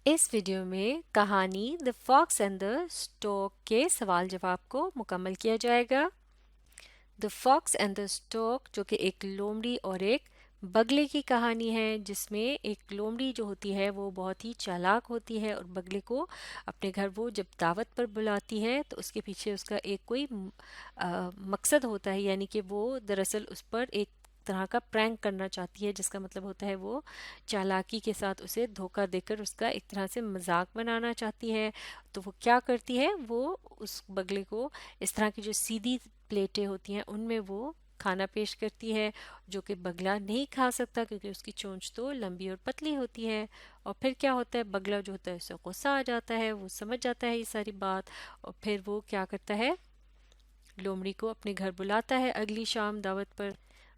اس video میں کہانی The Fox and the Stork کے سوال جواب کو مکمل کیا جائے گا۔ The Fox and the Stork جو کہ ایک لومڑی اور ایک بگلے کی کہانی ہے، جس میں ایک لومڑی جو ہوتی ہے وہ بہت ہی چالاک ہوتی ہے اور بگلے کو اپنے گھر وہ جب دعوت پر بلاتی ہے تو اس کے پیچھے اس کا ایک کوئی مقصد ہوتا ہے، یعنی کہ وہ دراصل اس پر ایک طرح کا پرینک کرنا چاہتی ہے، جس کا مطلب ہوتا ہے وہ چالاکی کے ساتھ اسے دھوکہ دے کر اس کا ایک طرح سے مذاق بنانا چاہتی ہے۔ تو وہ کیا کرتی ہے، وہ اس بگلے کو اس طرح کی جو سیدھی پلیٹیں ہوتی ہیں ان میں وہ کھانا پیش کرتی ہے، جو کہ بگلا نہیں کھا سکتا کیونکہ اس کی چونچ تو لمبی اور پتلی ہوتی ہے۔ اور پھر کیا ہوتا ہے، بگلا جو ہوتا ہے اسے غصہ آ جاتا ہے، وہ سمجھ جاتا ہے یہ ساری بات، اور پھر وہ کیا کرتا ہے، لومڑی کو اپنے گھر بلاتا ہے اگلی شام دعوت پر۔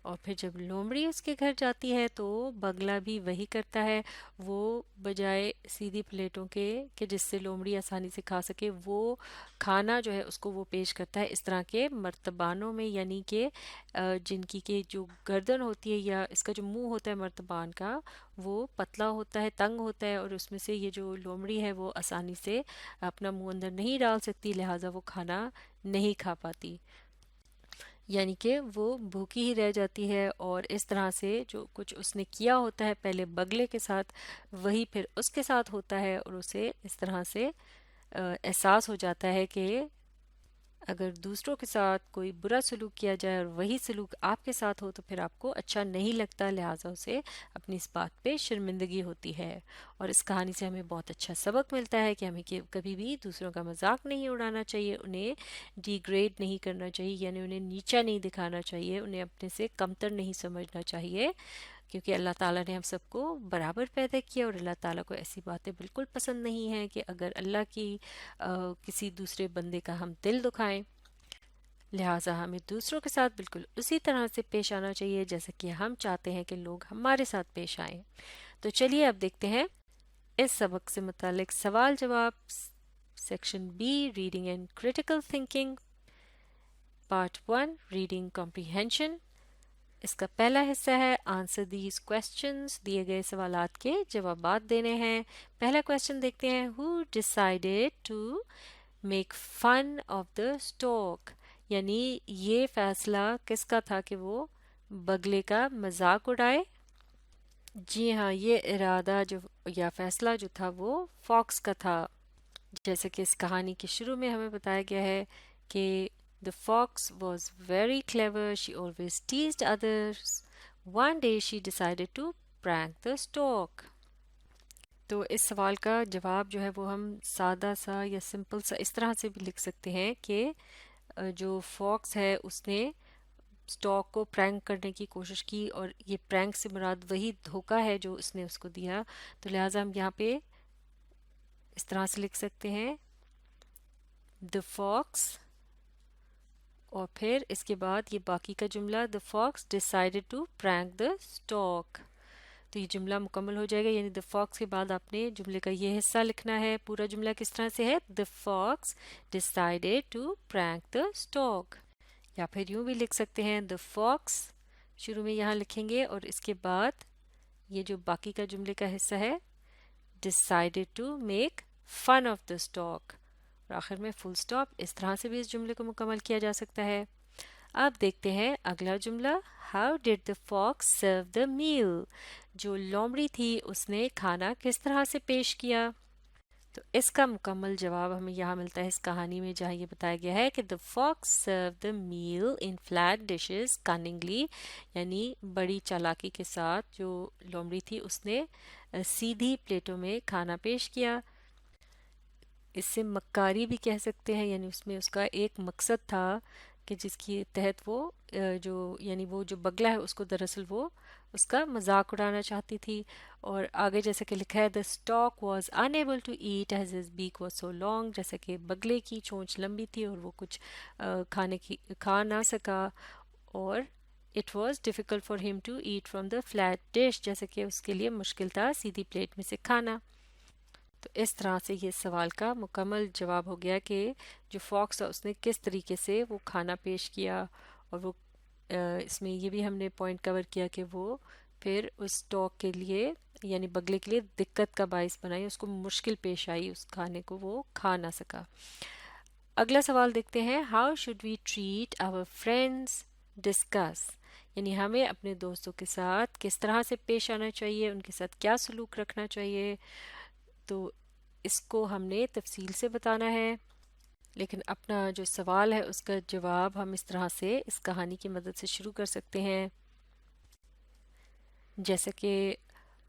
اور پھر جب لومڑی اس کے گھر جاتی ہے تو بگلا بھی وہی کرتا ہے، وہ بجائے سیدھی پلیٹوں کے کہ جس سے لومڑی آسانی سے کھا سکے، وہ کھانا جو ہے اس کو وہ پیش کرتا ہے اس طرح کے مرتبانوں میں، یعنی کہ جن کی کہ جو گردن ہوتی ہے یا اس کا جو منہ ہوتا ہے مرتبان کا، وہ پتلا ہوتا ہے، تنگ ہوتا ہے، اور اس میں سے یہ جو لومڑی ہے وہ آسانی سے اپنا منہ اندر نہیں ڈال سکتی، لہٰذا وہ کھانا نہیں کھا پاتی، یعنی کہ وہ بھوکی ہی رہ جاتی ہے۔ اور اس طرح سے جو کچھ اس نے کیا ہوتا ہے پہلے بگلے کے ساتھ، وہی پھر اس کے ساتھ ہوتا ہے، اور اسے اس طرح سے احساس ہو جاتا ہے کہ اگر دوسروں کے ساتھ کوئی برا سلوک کیا جائے اور وہی سلوک آپ کے ساتھ ہو تو پھر آپ کو اچھا نہیں لگتا، لہٰذا اسے اپنی اس بات پہ شرمندگی ہوتی ہے۔ اور اس کہانی سے ہمیں بہت اچھا سبق ملتا ہے کہ ہمیں کبھی بھی دوسروں کا مذاق نہیں اڑانا چاہیے، انہیں ڈی گریڈ نہیں کرنا چاہیے، یعنی انہیں نیچا نہیں دکھانا چاہیے، انہیں اپنے سے کمتر نہیں سمجھنا چاہیے، کیونکہ اللہ تعالیٰ نے ہم سب کو برابر پیدا کیا، اور اللہ تعالیٰ کو ایسی باتیں بالکل پسند نہیں ہیں کہ اگر اللہ کی کسی دوسرے بندے کا ہم دل دکھائیں، لہٰذا ہمیں دوسروں کے ساتھ بالکل اسی طرح سے پیش آنا چاہیے جیسا کہ ہم چاہتے ہیں کہ لوگ ہمارے ساتھ پیش آئیں۔ تو چلیے اب دیکھتے ہیں اس سبق سے متعلق سوال جواب۔ Section B, reading and critical thinking, part 1، reading comprehension. اس کا پہلا حصہ ہے آنسر دیز کویسچنز، دیے گئے سوالات کے جوابات دینے ہیں۔ پہلا کویسچن دیکھتے ہیں، who decided to make fun of the stock, یعنی یہ فیصلہ کس کا تھا کہ وہ بگلے کا مذاق اڑائے؟ جی ہاں، یہ ارادہ جو یا فیصلہ جو تھا وہ فاکس کا تھا، جیسے کہ اس کہانی کے شروع میں ہمیں بتایا گیا ہے کہ the fox was very clever, she always teased others. One day she decided to prank the stork. تو اس سوال کا جواب جو ہے وہ ہم سادہ سا یا سمپل سا اس طرح سے بھی لکھ سکتے ہیں کہ جو فاکس ہے اس نے اسٹاک کو پرینک کرنے کی کوشش کی، اور یہ پرینک سے مراد وہی دھوکہ ہے جو اس نے اس کو دیا، تو لہٰذا ہم یہاں پہ اس طرح سے لکھ سکتے ہیں the fox، اور پھر اس کے بعد یہ باقی کا جملہ the fox decided to prank the stork، تو یہ جملہ مکمل ہو جائے گا، یعنی the fox کے بعد آپ نے جملے کا یہ حصہ لکھنا ہے۔ پورا جملہ کس طرح سے ہے، the fox decided to prank the stork، یا پھر یوں بھی لکھ سکتے ہیں the fox شروع میں یہاں لکھیں گے، اور اس کے بعد یہ جو باقی کا جملے کا حصہ ہے decided to make fun of the stork، اور آخر میں فل سٹاپ۔ اس طرح سے بھی اس جملے کو مکمل کیا جا سکتا ہے۔ اب دیکھتے ہیں اگلا جملہ، How did the fox serve the meal؟ جو لومڑی تھی اس نے کھانا کس طرح سے پیش کیا؟ تو اس کا مکمل جواب ہمیں یہاں ملتا ہے اس کہانی میں، جہاں یہ بتایا گیا ہے کہ the fox served the meal in flat dishes cunningly، یعنی بڑی چالاکی کے ساتھ جو لومڑی تھی اس نے سیدھی پلیٹوں میں کھانا پیش کیا۔ اس سے مکاری بھی کہہ سکتے ہیں، یعنی اس میں اس کا ایک مقصد تھا کہ جس کے تحت وہ یعنی وہ جو بگلا ہے اس کو دراصل وہ اس کا مذاق اڑانا چاہتی تھی۔ اور آگے جیسے کہ لکھا ہے the stork was unable to eat as his beak was so long، جیسے کہ بگلے کی چونچ لمبی تھی اور وہ کچھ کھا نہ سکا، اور it was difficult for him to eat from the flat dish، جیسے کہ اس کے لیے مشکل تھا سیدھی پلیٹ میں سے کھانا۔ تو اس طرح سے یہ سوال کا مکمل جواب ہو گیا کہ جو فاکس تھا اس نے کس طریقے سے وہ کھانا پیش کیا، اور وہ اس میں یہ بھی ہم نے پوائنٹ کور کیا کہ وہ پھر اس اسٹاک کے لیے یعنی بگلے کے لیے دقت کا باعث بنا، اس کو مشکل پیش آئی، اس کھانے کو وہ کھا نہ سکا۔ اگلا سوال دیکھتے ہیں، how should we treat our friends discuss, یعنی ہمیں اپنے دوستوں کے ساتھ کس طرح سے پیش آنا چاہیے، ان کے ساتھ کیا سلوک رکھنا چاہیے۔ تو اس کو ہم نے تفصیل سے بتانا ہے، لیکن اپنا جو سوال ہے اس کا جواب ہم اس طرح سے اس کہانی کی مدد سے شروع کر سکتے ہیں، جیسا کہ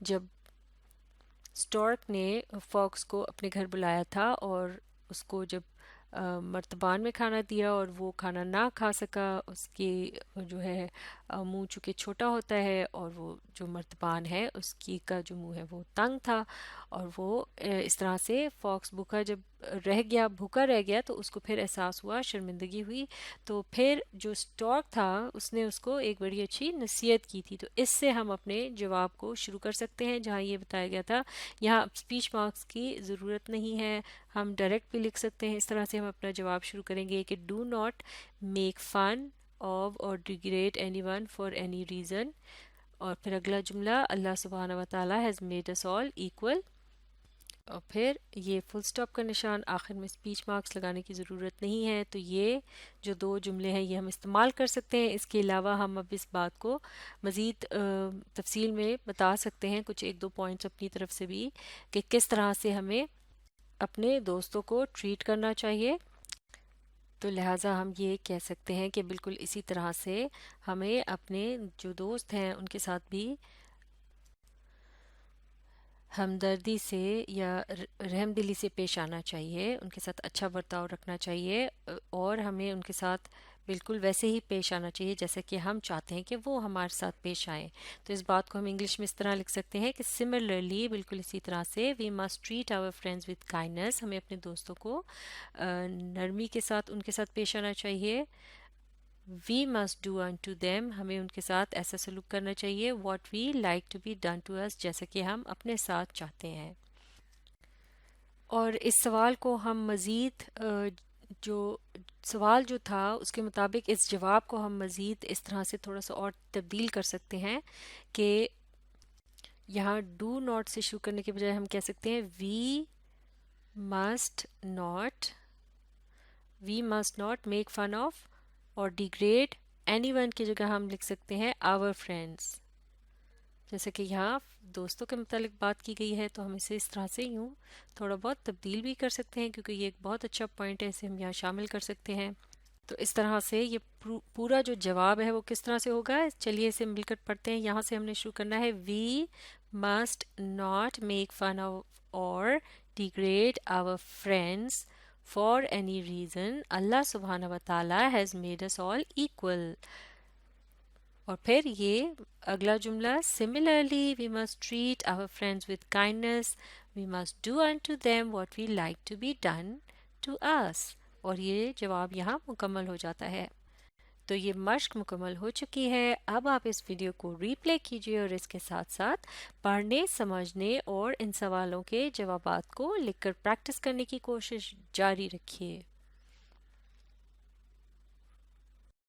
جب اسٹارک نے فاکس کو اپنے گھر بلایا تھا اور اس کو جب مرتبان میں کھانا دیا اور وہ کھانا نہ کھا سکا، اس کی جو ہے منہ چونکہ چھوٹا ہوتا ہے اور وہ جو مرتبان ہے اس کی کا جو منہ ہے وہ تنگ تھا، اور وہ اس طرح سے فاکس بھوکا رہ گیا تو اس کو پھر احساس ہوا، شرمندگی ہوئی، تو پھر جو اسٹارک تھا اس نے اس کو ایک بڑی اچھی نصیحت کی تھی۔ تو اس سے ہم اپنے جواب کو شروع کر سکتے ہیں، جہاں یہ بتایا گیا تھا یہاں اسپیچ مارکس کی ضرورت نہیں ہے، ہم ڈائریکٹ بھی لکھ سکتے ہیں۔ اس طرح سے ہم اپنا جواب شروع کریں گے کہ do not make fun of اور degrade anyone for any reason, اور پھر اگلا جملہ، اللہ سبحانہ و تعالیٰ has made us all equal, اور پھر یہ فل سٹاپ کا نشان، آخر میں اسپیچ مارکس لگانے کی ضرورت نہیں ہے۔ تو یہ جو دو جملے ہیں یہ ہم استعمال کر سکتے ہیں۔ اس کے علاوہ ہم اب اس بات کو مزید تفصیل میں بتا سکتے ہیں، کچھ ایک دو پوائنٹس اپنی طرف سے بھی، کہ کس طرح سے ہمیں اپنے دوستوں کو ٹریٹ کرنا چاہیے۔ تو لہٰذا ہم یہ کہہ سکتے ہیں کہ بالکل اسی طرح سے ہمیں اپنے جو دوست ہیں ان کے ساتھ بھی ہمدردی سے یا رحم دلی سے پیش آنا چاہیے، ان کے ساتھ اچھا برتاؤ رکھنا چاہیے، اور ہمیں ان کے ساتھ بالکل ویسے ہی پیش آنا چاہیے جیسے کہ ہم چاہتے ہیں کہ وہ ہمارے ساتھ پیش آئیں۔ تو اس بات کو ہم انگلش میں اس طرح لکھ سکتے ہیں کہ سملرلی، بالکل اسی طرح سے، we must treat our friends with kindness, ہمیں اپنے دوستوں کو نرمی کے ساتھ ان کے ساتھ پیش آنا چاہیے۔ We must do unto them، ہمیں ان کے ساتھ ایسا سلوک کرنا چاہیے، what we like to be done to us، جیسا کہ ہم اپنے ساتھ چاہتے ہیں۔ اور اس سوال کو ہم مزید جو سوال جو تھا اس کے مطابق اس جواب کو ہم مزید اس طرح سے تھوڑا سا اور تبدیل کر سکتے ہیں کہ یہاں ڈو ناٹ سے شروع کرنے کے بجائے ہم کہہ سکتے ہیں we must not make fun of اور ڈیگریڈ اینی ون کی جگہ ہم لکھ سکتے ہیں آور فرینڈس، جیسے کہ یہاں دوستوں کے متعلق بات کی گئی ہے تو ہم اسے اس طرح سے یوں تھوڑا بہت تبدیل بھی کر سکتے ہیں، کیونکہ یہ ایک بہت اچھا پوائنٹ ہے، اسے ہم یہاں شامل کر سکتے ہیں۔ تو اس طرح سے یہ پورا جو جواب ہے وہ کس طرح سے ہوگا، چلیے اسے مل کر پڑھتے ہیں۔ یہاں سے ہم نے شروع کرنا ہے، we must not make fun of اور degrade our friends for any reason, اللہ سبحانہ و تعالیٰ has made us all equal. اور پھر یہ اگلا جملہ، similarly we must treat our friends with kindness, we must do unto them what we like to be done to us، اور یہ جواب یہاں مکمل ہو جاتا ہے۔ تو یہ مشق مکمل ہو چکی ہے۔ اب آپ اس ویڈیو کو ری پلے کیجیے اور اس کے ساتھ ساتھ پڑھنے، سمجھنے اور ان سوالوں کے جوابات کو لکھ کر پریکٹس کرنے کی کوشش جاری رکھیے۔